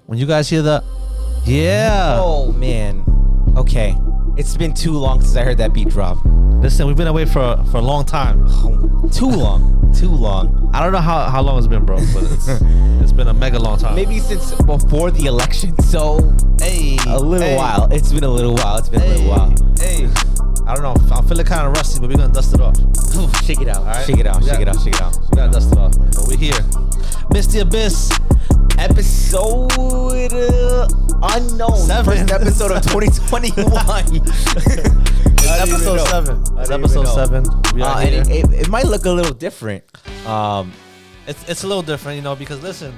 When you guys hear the, yeah. Oh man. Okay. It's been too long since I heard that beat drop. Listen, we've been away for a long time. Too long. Too long. I don't know how long it's been, bro, but it's been a mega long time. Maybe since before the election. So a little while. It's been a little while. It's been a little while. Hey. I don't know. I'm feeling kind of rusty, but we're gonna dust it off. Shake it out. Right? Shake it out. Shake it out. Shake it out. We gotta dust it off, man. But we're here. Missed the Abyss. Episode unknown. 7. First episode of 2021. It's episode 7. It's episode 7. We are here. And it might look a little different. It's a little different, you know, because listen,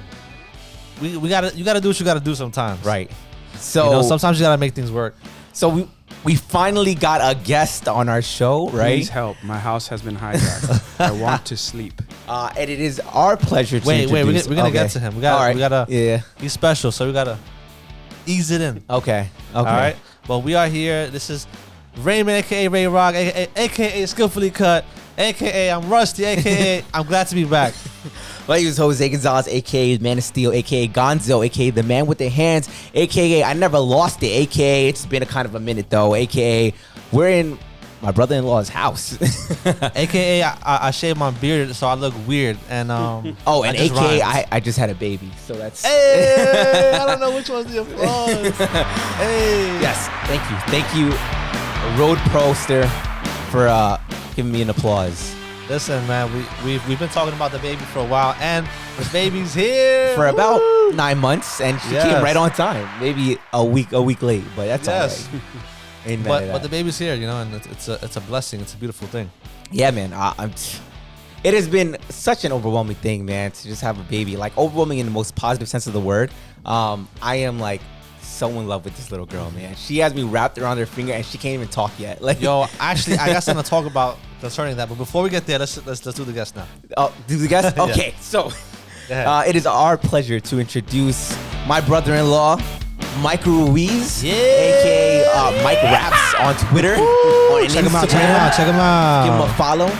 you gotta do what you gotta do sometimes. Right. So You know, sometimes you gotta make things work. So we finally got a guest on our show, right? Please help. My house has been hijacked. I want to sleep. And it is our pleasure to Wait, introduce. we're gonna get to him. We gotta yeah. He's special, so we gotta ease it in. Okay. All right. Well, we are here. This is Raymond, aka Ray Rock, aka Skillfully Cut, aka I'm Rusty, aka I'm glad to be back. My name is Jose Gonzalez, aka Man of Steel, aka Gonzo, aka the man with the hands, aka I never lost it, aka it's been a kind of a minute though, aka we're in my brother-in-law's house, aka I shaved my beard so I look weird, and and I just aka rhymed. I just had a baby, so that's Hey, I don't know which one's the applause. Hey, yes, thank you, Road Proster, for giving me an applause. Listen, man, we've been talking about the baby for a while, and the baby's here For about 9 months, and she Yes. came right on time. Maybe a week late, but that's Yes. all right. Ain't mad at But the that. baby's here, you know, and it's a blessing. It's a beautiful thing. Yeah, man. It has been such an overwhelming thing, man, to just have a baby. Like overwhelming in the most positive sense of the word. I am like so in love with this little girl, man. She has me wrapped around her finger, and she can't even talk yet. Like, Yo, actually, I got something to talk about concerning that. But before we get there, let's do the guest now. do the guess? Yeah. Okay, so Go ahead. it is our pleasure to introduce my brother-in-law, Mike Ruiz, Yeah. aka Mike Raps on Twitter, on Check him out. Instagram. Check him out. Give him a follow.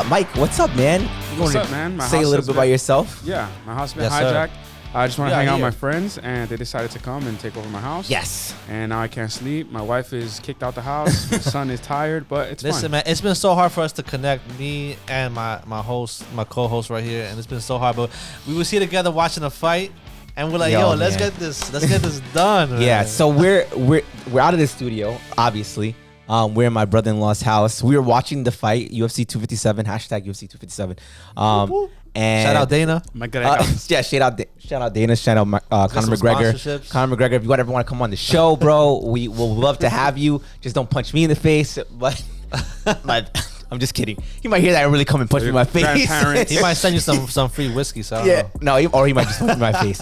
Mike, what's up, man? You What's wanna up, man? My say a house little has bit about been- yourself? Yeah, my house has been Yes, sir. hijacked. I just want We to are hang out with here. my friends, and they decided to come and take over my house. Yes. And now I can't sleep. My wife is kicked out the house. My son is tired, but it's Listen, fine. man, it's been so hard for us to connect, me and my co-host right here, and it's been so hard. But we was here together watching a fight, and we're like, Yo, let's man. get this done. Man. Yeah, so we're out of the studio, obviously. We're in my brother-in-law's house. We were watching the fight, UFC 257, hashtag UFC 257. And Shout out Dana. My God, yeah, shout out Dana, shout out Conor some McGregor. sponsorships. Conor McGregor, if you ever want to come on the show, bro, we will love to have you. Just don't punch me in the face, but I'm just kidding. He might hear that and really come and punch me in my face. Grandparents. He might send you some free whiskey. So I don't Yeah, know. no, or he might just punch me in my face.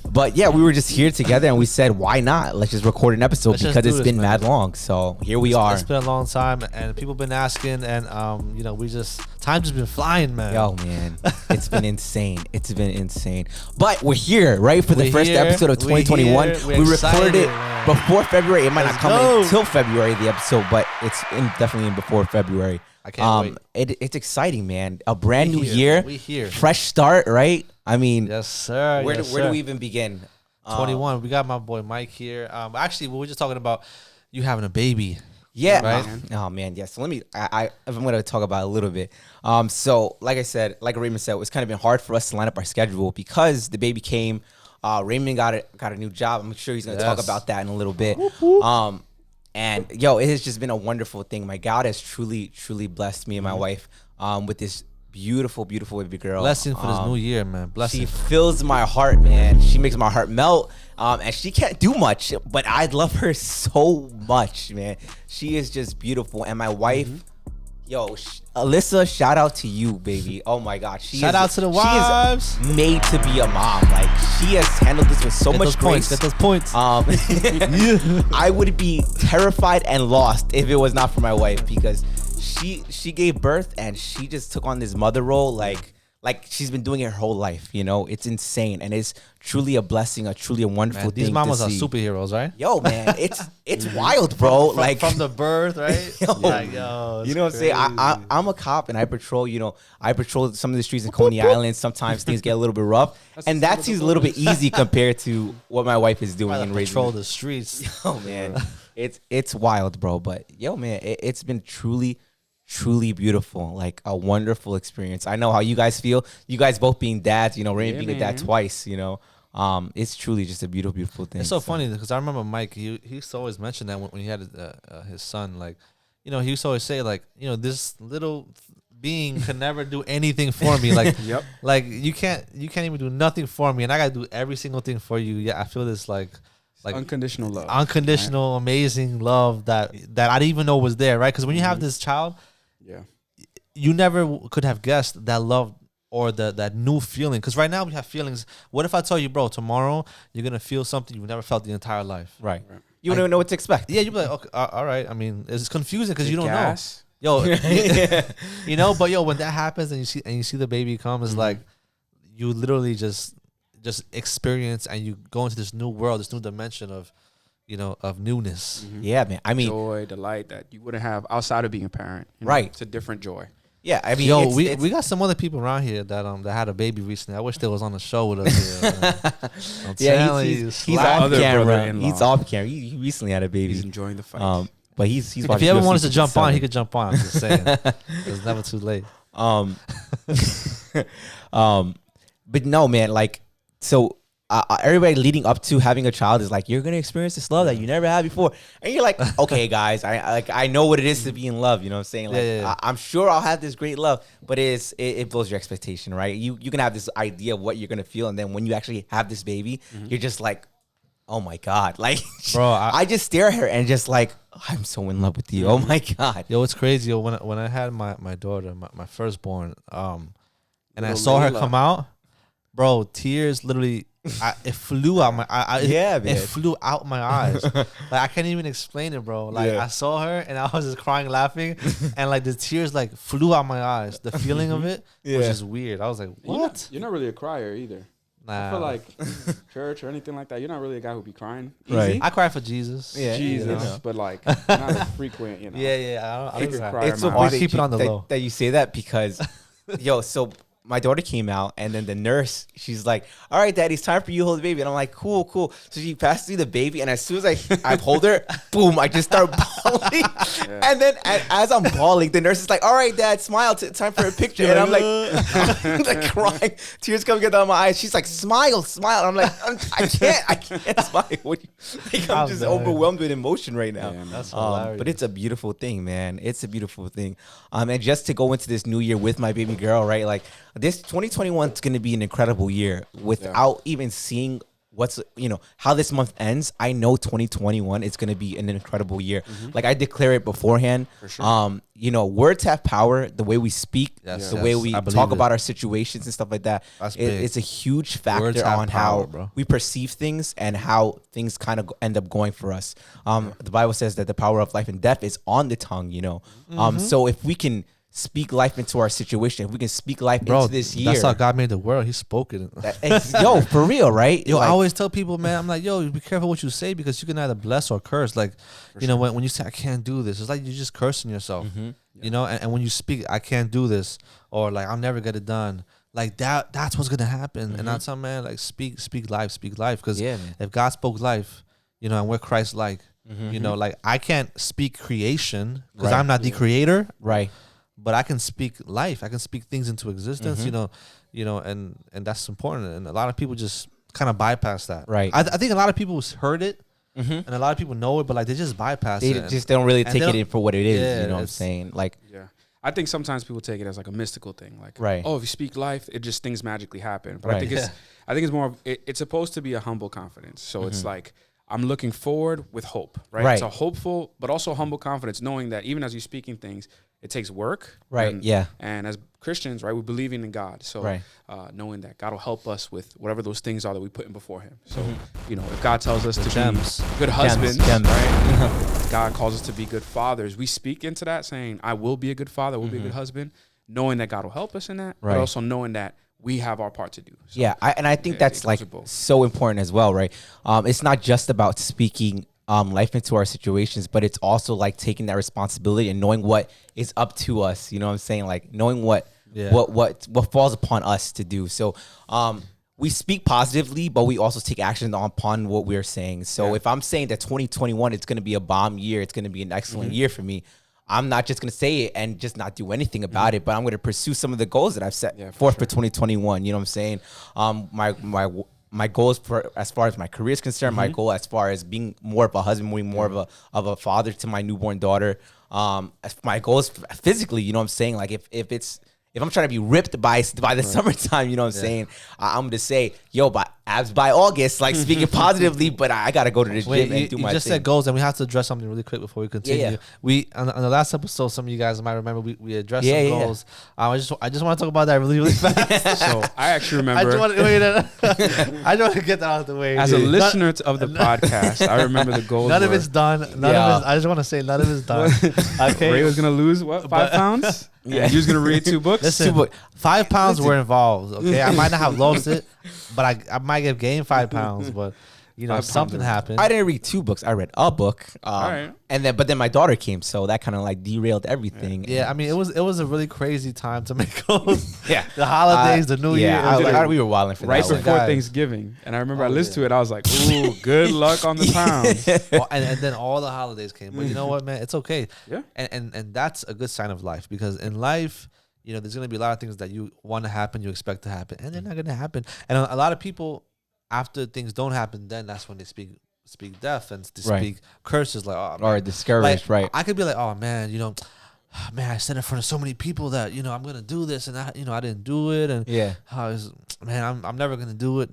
But yeah, we were just here together and we said, why not? Let's just record an episode Let's just because do it's this, been man. mad long. So here we are. It's been a long time, and people been asking, and time just been flying, man. Yo, man, it's been insane. It's been insane. But we're here, right, for the We're first here. episode of We're 2021. here. We're We recorded excited, it man. before February. It might Let's not come go. until February, the episode, but it's definitely in before February. I can't wait. It's exciting, man. A brand We new here. year, We here. fresh start, right? I mean, Yes, sir. where Yes, do sir. we even begin? 21. We got my boy Mike here. Actually, we were just talking about you having a baby. Yeah. Right? Oh man, yes. So let me. If I'm going to talk about it a little bit. So like I said, like Raymond said, it's kind of been hard for us to line up our schedule because the baby came. Raymond got a new job. I'm sure he's going to talk Yes. about that in a little bit. And yo, it has just been a wonderful thing. My God has truly blessed me and my wife with this beautiful baby girl. Blessing for this new year, man. Blessing. She fills my heart, man. She makes my heart melt. And she can't do much, but I love her so much, man. She is just beautiful. And my wife, yo, Alyssa, shout out to you, baby. Oh my God. Shout out to the wives. She is made to be a mom. Like, she has handled this with so Get much those points. grace. Get those points. I would be terrified and lost if it was not for my wife because she gave birth and she just took on this mother role like like she's been doing it her whole life. You know, it's insane, and it's truly a blessing, a truly a wonderful Man, thing. these mamas to are see. superheroes, right? Yo, man, it's wild, bro. From, like from the birth, right? Yo. Like, yo, you know what I'm saying? I'm a cop and I patrol. You know, I patrol some of the streets in Coney Island. Sometimes things get a little bit rough, and that seems a little bit easy compared to what my wife is doing in raising. Patrol the streets. Oh man, it's wild, bro. But yo, man, it's been truly beautiful, like a wonderful experience. I know how you guys feel. You guys both being dads, you know, Raymond being a dad twice, you know. It's truly just a beautiful thing. It's so funny because I remember Mike. He used to always mention that when he had his son, like, you know, he used to always say, like, you know, this little being can never do anything for me. Like, Yep. like you can't even do nothing for me, and I gotta do every single thing for you. Yeah, I feel this like Unconditional love. unconditional, amazing love that I didn't even know was there, right? Because when you have this child, Yeah. you never could have guessed that love or that new feeling. Because right now we have feelings. What if I tell you, bro, tomorrow you're gonna feel something you've never felt the entire life? right. You don't even know what to expect. Yeah, you'd be like, okay, all right. I mean, it's confusing because you don't Gas. know. Yo, you know, but yo, when that happens and you see the baby come, it's like you literally just experience and you go into this new world, this new dimension of, you know, of newness. Yeah, man. I mean, Joy, delight that you wouldn't have outside of being a parent. You know? Right. It's a different joy. yeah. I mean, Yo, it's, we got some other people around here that had a baby recently. I wish they was on the show with us. Here, man. I'm yeah. telling you, He's slap. off Other camera. brother-in-law. He's off camera. He recently had a baby. He's enjoying the fight. But he's If watching he ever UFC wanted to jump on, 57. he could jump on. I'm just saying, it's never too late. But no, man, like, so everybody leading up to having a child is like, you're gonna experience this love that you never had before, and you're like, okay, guys, I know what it is to be in love. You know what I'm saying? Like, Yeah. I'm sure I'll have this great love, but it blows your expectation, right? You can have this idea of what you're gonna feel, and then when you actually have this baby, you're just like, oh my god, like, Bro, I just stare at her and just like, I'm so in love with you. Oh my god. Yo, it's crazy. Yo, when I had my daughter, my firstborn, and I Little saw her Layla. come out, bro, tears literally, it flew out my Yeah, it man. flew out my eyes. Like, I can't even explain it, bro. Like, Yeah. I saw her and I was just crying, laughing, and like the tears like flew out my eyes. The feeling of it was Yeah. just weird. I was like, what? You're not really a crier either. Nah. I feel like church or anything like that, you're not really a guy who be crying. Easy. Right. I cry for Jesus. Yeah. Jesus, you know. but like not a frequent, you know. Yeah. I don't It's- cry. It's so I'll funny keep that it on the low. that you say that because, yo, so my daughter came out and then the nurse, she's like, all right, daddy, it's time for you to hold the baby. And I'm like, cool. So she passes me the baby. And as soon as I hold her, boom, I just start bawling. And then as I'm bawling, the nurse is like, all right, dad, smile. Time for a picture. And I'm like, I'm like crying. Tears coming down my eyes. She's like, smile. I'm like, I can't smile. Like, I'm I'm just dead. overwhelmed with emotion right now. Yeah, man. That's But hilarious. it's a beautiful thing, man. It's a beautiful thing. And just to go into this new year with my baby girl, right? Like, this 2021 is going to be an incredible year without even seeing how this month ends. I know 2021 is going to be an incredible year. Like, I declare it beforehand. For sure. Words have power. The way we speak, Yes, the yes, way we I believe talk it. about our situations and stuff like that. That's big. It's a huge Words factor have on power, how bro. we perceive things and how things kind of end up going for us. The Bible says that the power of life and death is on the tongue, you know. So if we can speak life into our situation, if we can speak life Bro, into this year, that's how God made the world. He spoke it. yo, for real, right? Yo, Like, I always tell people, man, I'm like, yo, be careful what you say because you can either bless or curse. Like, you know, when you say, I can't do this, it's like you're just cursing yourself, you know? And when you speak, I can't do this, or like, I'll never get it done. Like, that's what's going to happen. And that's how, man, like, speak life. Because Yeah, man. if God spoke life, you know, and we're Christ-like, you know, like, I can't speak creation because Right. I'm not the creator. right. But I can speak life. I can speak things into existence. You know, and that's important. And a lot of people just kind of bypass that. Right. I think a lot of people heard it, and a lot of people know it, but like they just bypass They it. just don't really and take they it don't- in for what it is. Yeah, You know what I'm it's- saying? Like, Yeah. I think sometimes people take it as like a mystical thing, like, Right. oh, if you speak life, it just things magically happen. But I Right. think it's more of it's supposed to be a humble confidence. So it's like I'm looking forward with hope, right? Right. It's a hopeful but also humble confidence, knowing that even as you're speaking things, it takes work, Right, And, yeah. And as Christians, right, we're believing in God, so Right. knowing that God will help us with whatever those things are that we put in before Him. So you know, if God tells us to gems. be good husbands, gems. right? God calls us to be good fathers. We speak into that, saying, "I will be a good father. I will be a good husband." knowing that God will help us in that, Right. but also knowing that we have our part to do. So, Yeah, I think it that's goes like with both. so important as well, right? It's not just about speaking life into our situations, but it's also like taking that responsibility and knowing what is up to us. You know what I'm saying? Like knowing what Yeah. what falls upon us to do. So we speak positively, but we also take action upon what we're saying. So Yeah. if I'm saying that 2021 it's going to be a bomb year, it's going to be an excellent Mm-hmm. year for me. I'm not just going to say it and just not do anything about it, but I'm going to pursue some of the goals that I've set Mm-hmm. Yeah, for forth sure. for 2021. You know what I'm saying? My goals for as far as my career is concerned, Mm-hmm. my goal as far as being more of a husband, being more of a father to my newborn daughter. As my goals physically, you know what I'm saying? Like if I'm trying to be ripped by the summertime, you know what I'm saying? I'm gonna say, yo, by abs by August, like speaking positively, but I gotta go to this Wait, gym and do you my just thing. said goals, and we have to address something really quick before we continue. yeah. We on the last episode, some of you guys might remember we addressed Yeah, some yeah. goals. I just want to talk about that really fast. So I actually I just remember, want to I just want to get that out of the way. as a None- listener of the podcast, I remember the goals. None of were, it's done. Yeah. I just want to say none of it's done. Okay. Ray was gonna lose what 5 pounds? Yeah. And you was gonna read 2 books. Listen, 5 pounds were involved. Okay, I might not have lost it, but I might have gained 5 pounds. But 5 pounds something is- happened. I didn't read 2 books. I read a book. right. But then my daughter came, so that kind of like derailed everything. Yeah, I mean it was a really crazy time to make goals. Yeah. The holidays, the New Year. Yeah, it was like- we were wilding for Right that. one. before guys. Thanksgiving, and I remember I Oh, listened yeah. to it. I was like, "Ooh, good luck on the pounds." and then all the holidays came. But you know what, man? It's okay. Yeah. And that's a good sign of life, because in life, there's gonna be a lot of things that you want to happen, you expect to happen, and they're not gonna happen. And a lot of people, after things don't happen, then that's when they speak death and they Right. speak curses, like, oh, Or man. discouraged, Like, right? I could be like, oh man, man, I said in front of so many people that I'm gonna do this, and I didn't do it, and Yeah. man, I'm never gonna do it,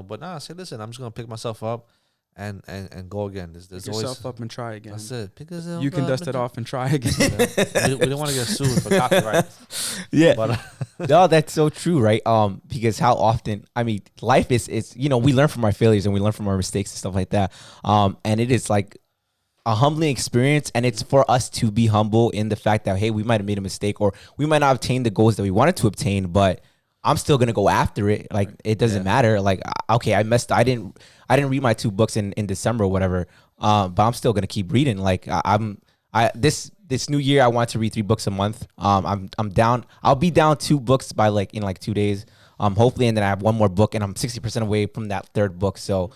but nah, I say, listen, I'm just gonna pick myself up and go again. There's Pick always yourself up and try again. that's it. Pick yourself You can up dust and it try- off and try again. we don't want to get sued for copyright, Yeah. but No, that's so true, right? Because how often, I mean, life is we learn from our failures and we learn from our mistakes and stuff like that. And it is like a humbling experience, and it's for us to be humble in the fact that, hey, we might have made a mistake, or we might not obtain the goals that we wanted to obtain, but I'm still gonna go after it. Like it doesn't matter. Like okay, I didn't read my 2 books in December or whatever. But I'm still gonna keep reading. Like this new year I want to read 3 books a month. I'm down. I'll be down 2 books by in 2 days. Hopefully, and then I have 1 more book, and I'm 60% away from that 3rd book. So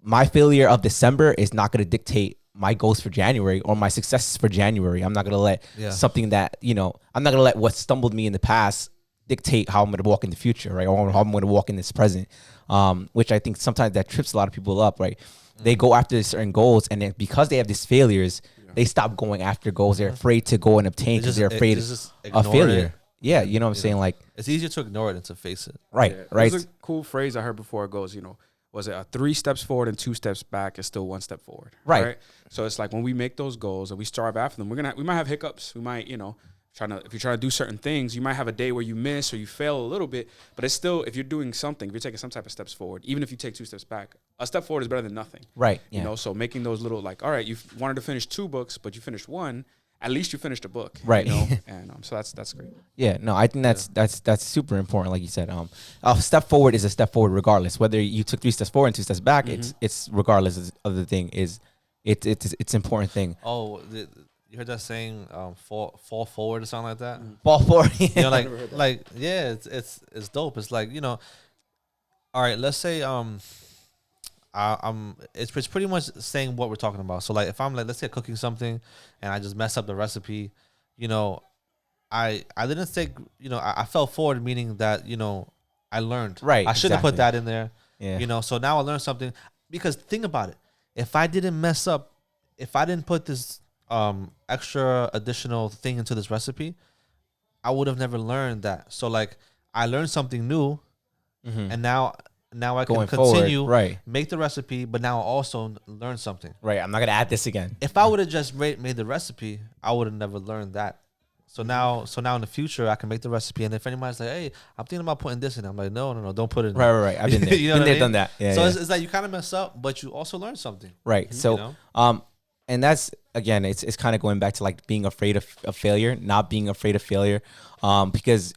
my failure of December is not gonna dictate my goals for January or my successes for January. I'm not gonna let something that I'm not gonna let what stumbled me in the past dictate how I'm gonna walk in the future, right? Or how I'm gonna walk in this present. Which I think sometimes that trips a lot of people up, right? They go after certain goals, and then because they have these failures, they stop going after goals. They're afraid to go and obtain because they're afraid just of ignore failure. it. Yeah, you know what I'm saying? Like, It's easier to ignore it than to face it. right, Yeah. right. There's a cool phrase I heard before. It goes, was it a 3 steps forward and 2 steps back is still 1 step forward. Right. So it's like when we make those goals and we strive after them, we might have hiccups. We might, if you're trying to do certain things, you might have a day where you miss or you fail a little bit, but it's still, if you're doing something, if you're taking some type of steps forward, even if you take 2 steps back, a step forward is better than nothing. Right. Yeah. So making those little, like, all right, you wanted to finish 2 books, but you finished 1, at least you finished a book. Right. And so that's great. Yeah, no, I think that's super important. Like you said, a step forward is a step forward regardless. Whether you took 3 steps forward and 2 steps back, it's regardless of the thing is, it's important thing. Oh, you heard that saying, fall forward or something like that? Ball forward. Yeah, it's dope. It's like, all right, let's say it's pretty much saying what we're talking about. So like if I'm like, let's say cooking something and I just mess up the recipe, I didn't think, I fell forward, meaning that, I learned. Right, I should have put exactly. that in there. Yeah. So now I learned something, because think about it. If I didn't mess up, if I didn't put this extra additional thing into this recipe, I would have never learned that. So like I learned something new, and now I can Going continue, forward, right. make the recipe, but now I also learn something. Right. I'm not gonna add this again. If I would have just made the recipe, I would have never learned that. So now in the future, I can make the recipe, and if anybody's like, "Hey, I'm thinking about putting this in," I'm like, "No, don't put it in." Right. I've been there. You know Been what I there, mean? done that. Yeah. So yeah. it's like you kind of mess up, but you also learn something. Right. So, know? and that's again, it's kind of going back to like being afraid of failure, not being afraid of failure, because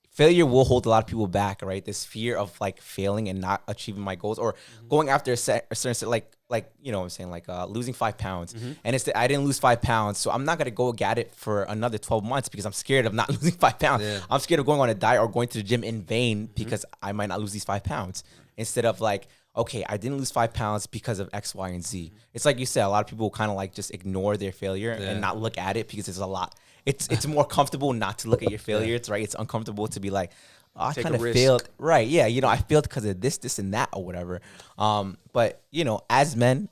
failure will hold a lot of people back, right? This fear of like failing and not achieving my goals, or going after a certain set, like you know what I'm saying, like losing 5 pounds, and it's that I didn't lose 5 pounds, so I'm not gonna go at it for another 12 months because I'm scared of not losing 5 pounds. Yeah. I'm scared of going on a diet or going to the gym in vain because I might not lose these 5 pounds. Instead of like, okay, I didn't lose 5 pounds because of X, Y, and Z. It's like you said, a lot of people kind of like just ignore their failure and not look at it because it's a lot. It's more comfortable not to look at your failures, right? It's uncomfortable to be like, oh, I Take kind a of risk. failed. Right, yeah, you know, I failed because of this, and that, or whatever. But, you know, as men,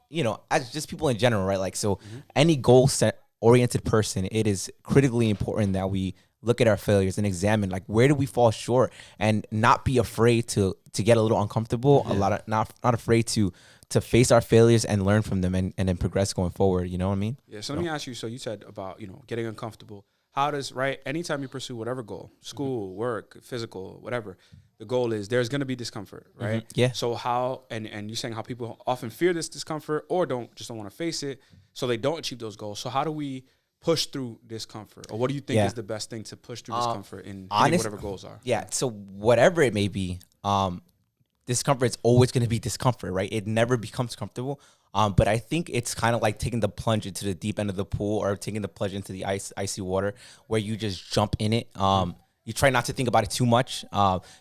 you know, as just people in general, right? Like, so any goal-oriented person, it is critically important that we look at our failures and examine, like, where do we fall short, and not be afraid to get a little uncomfortable, not afraid to face our failures and learn from them, and then progress going forward. You know what I mean? Yeah. So let me ask you. So you said about getting uncomfortable. How does anytime you pursue whatever goal, school, work, physical, whatever, the goal is there's going to be discomfort, right? Yeah. So how and you're saying how people often fear this discomfort or don't want to face it, so they don't achieve those goals. So how do we push through discomfort, or what do you think is the best thing to push through discomfort in hitting whatever goals are? Yeah. So whatever it may be, discomfort is always going to be discomfort, right? It never becomes comfortable. But I think it's kind of like taking the plunge into the deep end of the pool, or taking the plunge into the icy water, where you just jump in it. You try not to think about it too much,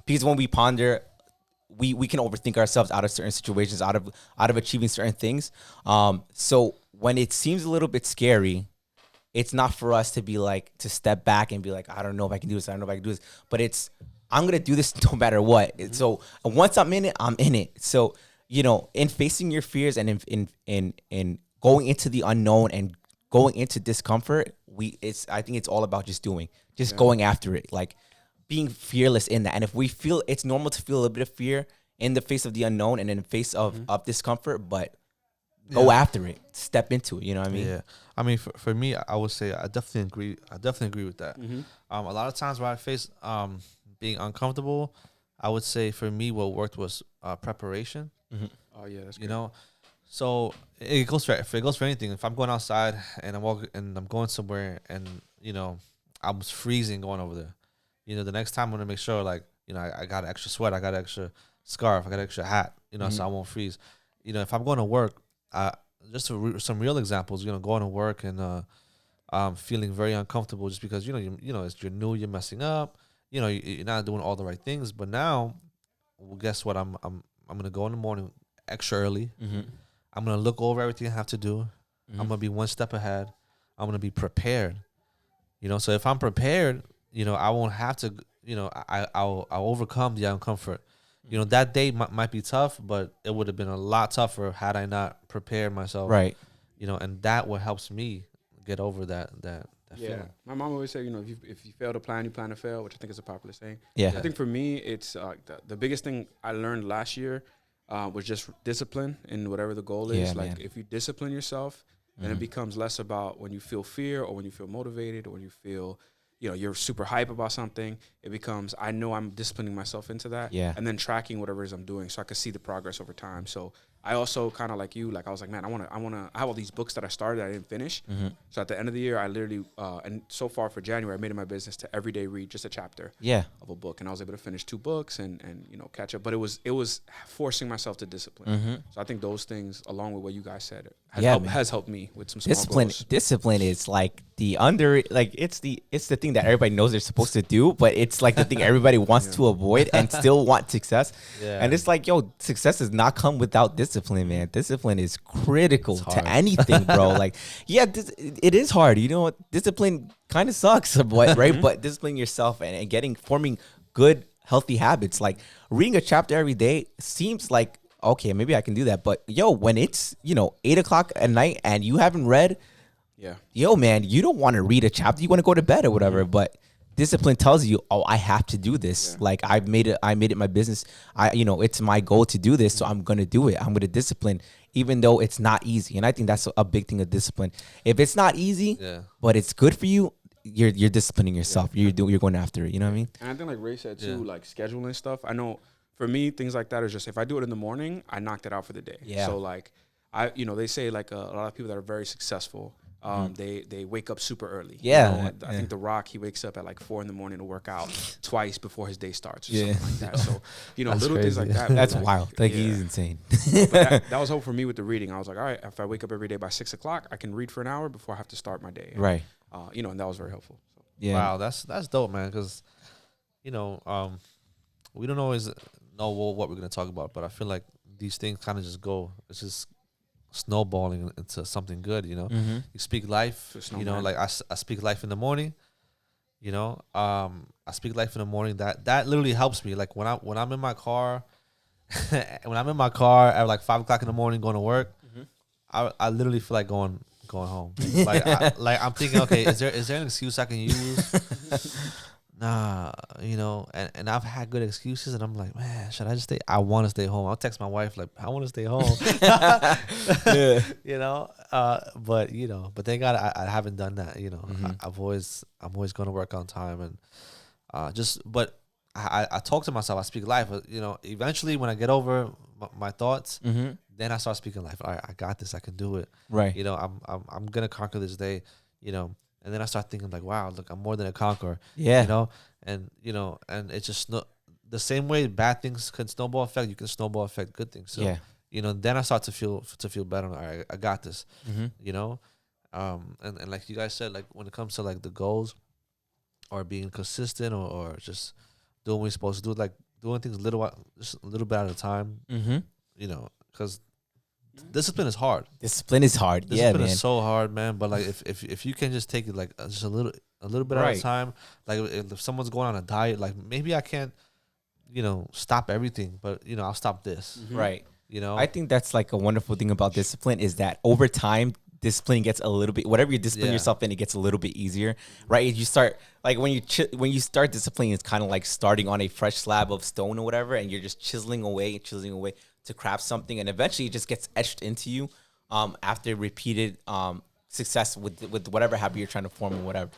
because when we ponder, we can overthink ourselves out of certain situations, out of achieving certain things. So when it seems a little bit scary, it's not for us to be like, to step back and be like, I don't know if I can do this. I don't know if I can do this. But I'm going to do this no matter what. So once I'm in it, I'm in it. So, you know, in facing your fears and in going into the unknown and going into discomfort, I think it's all about just going after it, like being fearless in that. And if we feel, it's normal to feel a little bit of fear in the face of the unknown and in the face of discomfort, but go after it, step into it. You know what I mean? Yeah. I mean, for me, I would say I definitely agree with that. A lot of times where I face being uncomfortable, I would say for me what worked was preparation. Oh yeah, that's good. You know, so it goes for anything. If I'm going outside and I'm walking and I'm going somewhere and I was freezing going over there, the next time I'm gonna make sure like I got extra sweat, I got extra scarf, I got extra hat, so I won't freeze. If I'm going to work, some real examples, going to work and feeling very uncomfortable just because you're new, you're messing up, you're not doing all the right things. But now, well, guess what? I'm gonna go in the morning extra early. I'm gonna look over everything I have to do. I'm gonna be one step ahead. I'm gonna be prepared. So if I'm prepared, I won't have to. I'll overcome the uncomfort. That day might be tough, but it would have been a lot tougher had I not prepared myself. Right. And that what helps me get over that Yeah, feeling. my mom always said, if you fail to plan, you plan to fail, which I think is a popular saying. Yeah. I think for me, it's the biggest thing I learned last year was just discipline in whatever the goal is. Yeah, like man. if you discipline yourself, then it becomes less about when you feel fear or when you feel motivated or when you feel, you're super hype about something. It becomes, I know I'm disciplining myself into that. Yeah. And then tracking whatever it is I'm doing so I can see the progress over time. So I also kind of like you, like I was like, man, I have all these books that I started that I didn't finish. So at the end of the year, I literally, and so far for January, I made it my business to every day read just a chapter of a book. And I was able to finish 2 books and catch up. But it was forcing myself to discipline. So I think those things, along with what you guys said, has helped me with some small goals. Discipline is like it's the thing that everybody knows they're supposed to do, but it's like the thing everybody wants to avoid and still want success. Yeah. And it's like, success does not come without discipline, man. Discipline is critical to anything, bro. Like, yeah, it is hard. You know what? Discipline kind of sucks, right? But disciplining yourself and forming good, healthy habits, like reading a chapter every day seems like, okay, maybe I can do that. But when it's 8:00 at night and you haven't read, man, you don't want to read a chapter. You want to go to bed or whatever. But discipline tells you, oh, I have to do this. Like I made it my business. It's my goal to do this, so I'm gonna do it. I'm gonna discipline, even though it's not easy. And I think that's a big thing of discipline. If it's not easy, but it's good for you, you're disciplining yourself. You're going after it. You know what I mean? And I think like Ray said too, like scheduling stuff. I know for me, things like that is just if I do it in the morning, I knocked it out for the day. Yeah. So like they say like a lot of people that are very successful, they wake up super early. Yeah, I think The Rock, he wakes up at like 4 a.m. to work out twice before his day starts or Yeah. something like that. So, That's little things crazy. like that. That's like, wild. Like yeah. he's insane. But that was hope for me with the reading. I was like, all right, if I wake up every day by 6 o'clock, I can read for an hour before I have to start my day. And, Right. and that was very helpful. So. Yeah. Wow, that's dope, man. Because we don't always know what we're gonna talk about, but I feel like these things kind of just go. It's just snowballing into something good. Mm-hmm. You speak life. To a snowman. Like I speak life in the morning. I speak life in the morning. That literally helps me. Like when I'm in my car, at like 5 o'clock in the morning going to work, I literally feel like going home. Like I'm thinking, okay, is there an excuse I can use? Nah, and I've had good excuses, and I'm like, man, should I just stay? I want to stay home. I'll text my wife like, I want to stay home. But thank God I haven't done that. I'm always going to work on time, and but I talk to myself. I speak life. But, eventually when I get over my thoughts, then I start speaking life. All right, I got this. I can do it. Right. I'm gonna conquer this day. And then I start thinking like, wow, look, I'm more than a conqueror. Yeah. And it's just the same way bad things can snowball effect. You can snowball effect good things. So, Yeah. then I start to feel better. All right, I got this. Mm-hmm. And like you guys said, like when it comes to like the goals, or being consistent, or just doing what you're supposed to do, like doing things just a little bit at a time. Mm-hmm. Because discipline is hard. Discipline is hard. Discipline man. is so hard, man. But like if you can just take it like just a little bit at a time. Like if someone's going on a diet, like maybe I can't, stop everything, but I'll stop this. Right. Mm-hmm. I think that's like a wonderful thing about discipline is that over time, discipline gets a little bit, whatever you discipline yourself in, it gets a little bit easier, right? You start like when you start disciplining, it's kind of like starting on a fresh slab of stone or whatever, and you're just chiseling away to craft something, and eventually it just gets etched into you after repeated success with whatever habit you're trying to form or whatever.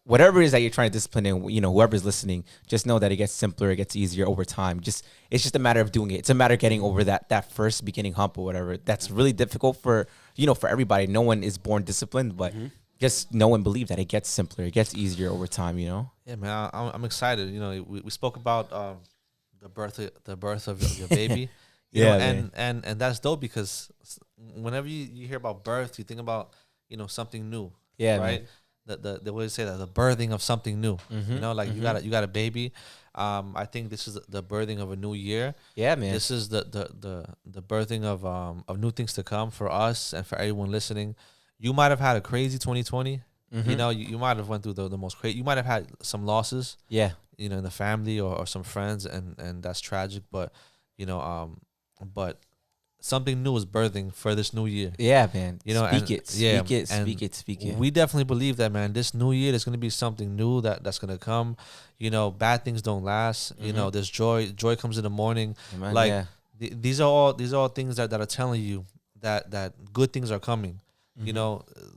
Whatever it is that you're trying to discipline in, whoever's listening, just know that it gets simpler, it gets easier over time. It's just a matter of doing it. It's a matter of getting over that first beginning hump or whatever. That's really difficult for everybody. No one is born disciplined, but just know and believe that it gets simpler, it gets easier over time. Yeah, man, I'm excited. We spoke about the birth of your baby. And that's dope because whenever you hear about birth, you think about something new. Yeah, right. Man. The way they say that, the birthing of something new. Mm-hmm. You got a baby. I think this is the birthing of a new year. Yeah, man. This is the birthing of new things to come for us and for everyone listening. You might have had a crazy 2020. Mm-hmm. You might have went through the most crazy. You might have had some losses. Yeah. In the family or some friends, and that's tragic. But but something new is birthing for this new year. Yeah, man. Speak it. We definitely believe that, man. This new year, there's gonna be something new that's gonna come. Bad things don't last. There's joy. Joy comes in the morning. Amen, like these are all things that are telling you that good things are coming.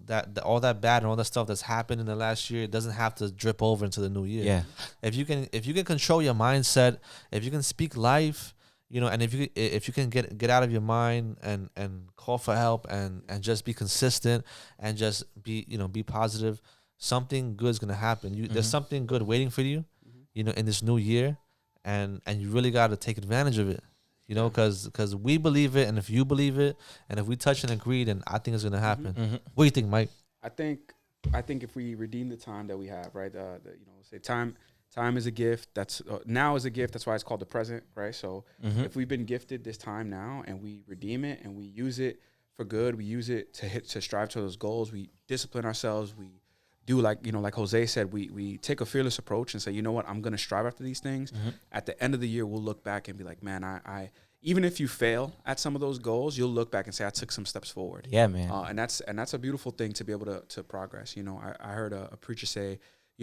That all that bad and all that stuff that's happened in the last year, it doesn't have to drip over into the new year. Yeah. If you can control your mindset, if you can speak life, and if you can get out of your mind and call for help and just be consistent and just be positive, something good is gonna happen. There's something good waiting for you, in this new year, and you really got to take advantage of it. Because we believe it, and if you believe it, and if we touch and agree, then I think it's gonna happen. What do you think, Mike? I think if we redeem the time that we have, right? Say time is a gift. That's now is a gift. That's why it's called the present, right? So if we've been gifted this time now, and we redeem it, and we use it for good, we use it to strive to those goals. We discipline ourselves. We do like Jose said. We take a fearless approach and say, you know what, I'm gonna strive after these things. At the end of the year, we'll look back and be like, man, I even if you fail at some of those goals, you'll look back and say, I took some steps forward. Yeah, man. And that's a beautiful thing to be able to progress. I heard a preacher say,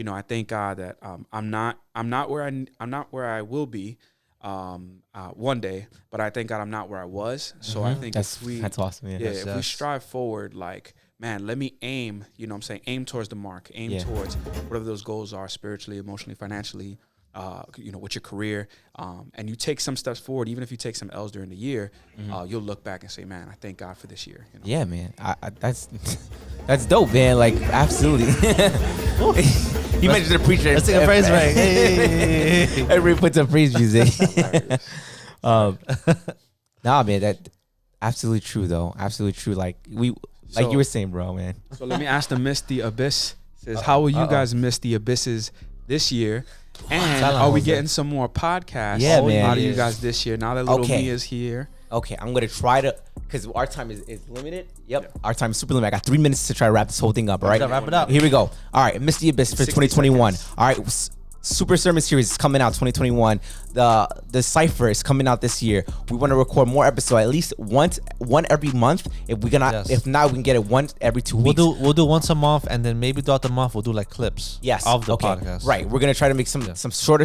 I thank God that I'm not where I will be one day, but I thank God I'm not where I was. So I think that's awesome. Yeah, if we strive forward, like, man, let me aim. Aim towards the mark. Aim towards whatever those goals are, spiritually, emotionally, financially. with your career, and you take some steps forward, even if you take some L's during the year, you'll look back and say, man, I thank God for this year. You know? Yeah, man. That's dope, man. Like, absolutely. He mentioned the preacher. Let's take a praise break. Hey. Everybody puts up praise music. Nah, man. That absolutely true, though. Absolutely true. Like So- you were saying, bro, man. So let me ask the Miss the Abyss. Says, how will you guys miss the Abysses this year? And Tell 'em, are we Jose. getting some more podcasts Yeah, man. out of you guys this year? Now that little Okay. me is here. Okay, I'm gonna try to, because our time is limited. Yep, our time is super limited. I got 3 minutes to try to wrap this whole thing up. All right, Wrap it up. Here we go. All right, Miss the Abyss for 60 2021. seconds. All right, Super Sermon Series is coming out 2021. The Cypher is coming out this year. We want to record more episodes, at least one every month. If we cannot, Yes. if not, we can get it one every 2 We'll weeks. do once a month, and then maybe throughout the month we'll do like clips. Yes. Of the okay. podcast. Right. We're gonna try to make some shorter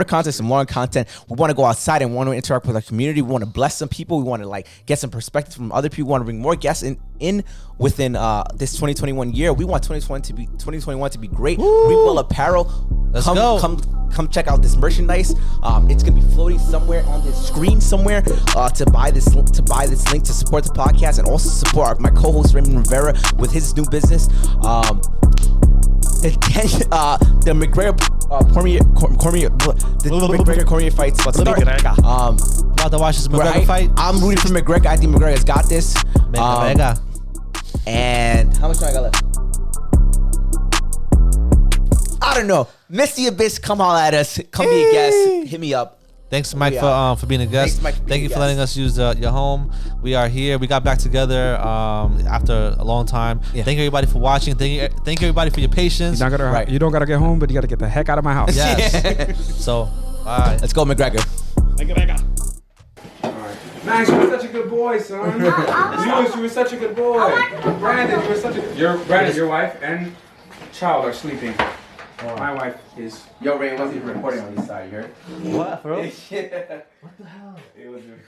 content, some longer content. We want to go outside and want to interact with our community. We want to bless some people. We want to like get some perspective from other people. We want to bring more guests in within this 2021 year. We want 2021 to be great. Woo! We will apparel. Let's come, go. Come check out this merchandise. It's gonna be floating somewhere on this screen somewhere to buy this link to support the podcast and also support my co-host Raymond Rivera with his new business. The McGregor Cormier fight's about to start. About to watch this McGregor Right? fight. I'm rooting for McGregor. I think McGregor's got this. Mega. And how much time I got left? I don't know. Miss the Abyss, come holla at us. Come be a guest. Hit me up. Thanks, Mike, Yeah. for being a guest. Thanks, Mike, for being Thank a you for guest. letting us use your home. We are here. We got back together after a long time. Yeah. Thank everybody for watching. Thank you everybody for your patience. Right. You don't gotta get home, but you gotta get the heck out of my house. Yes. So, bye. Let's go, McGregor. Max, you were such a good boy, son. You were such a good boy. Brandon, you were such a Brandon, your wife and child are sleeping. My wife is. Yo, Ray, it wasn't even recording on this side, you heard? What, bro? What the hell? It was recording.